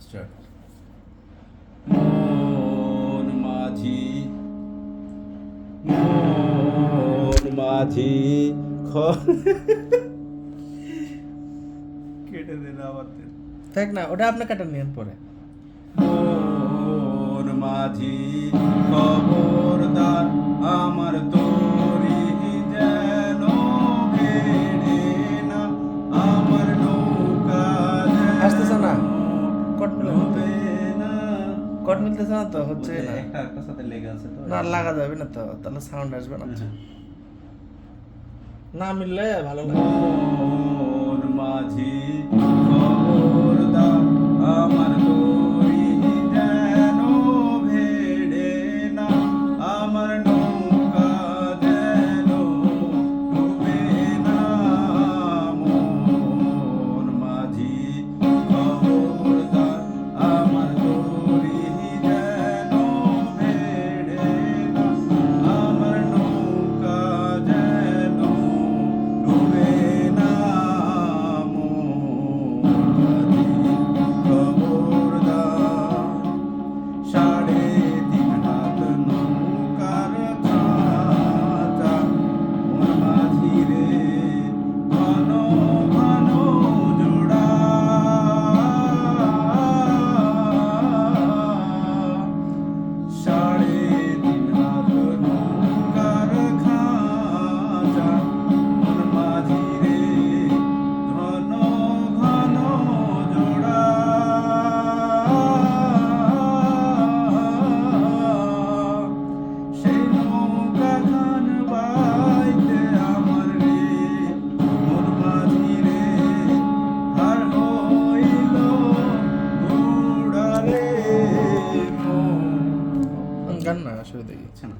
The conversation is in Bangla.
স্টার্ট। মন মাঝি, মন মাঝি কেটে দিলে আবার থাক না, ওটা আপনি কাটা নিয়েন পরে। মন মাঝি খবরদার, আমার তরি যেন বেড়ে না, আমার নৌকা আসতেছে না, কট ডুবে না। কট মিলতেছে না তো, হচ্ছে না। একটা আরেকটার সাথে লেগে আছে তো। না লাগা যাবে না তো, তাহলে সাউন্ড আসবে না। না মিললে ভালো লাগে। মন মাঝি খবরদার, আমার তরি যেন ভেড়ে না, আমার নৌকা যেন ডুবে না। মন মাঝি খবরদার, আমার তরি যেন ভেড়ে না, আমার নৌকা যেন ডুবে না। খবরদার, 3.5 হাত নৌকার খাঁচা, মন মাঝি রে ঘন ঘন জোড়া, 3.5 হাত নৌকার খাঁচা, মন মাঝি রে ঘন ঘন জোড়া। সেই নৌকা খান বাইতে আমার রে, মন মাঝি রে হার হইল উড়ারে মন। গান না আসলে দেখি। আচ্ছা না।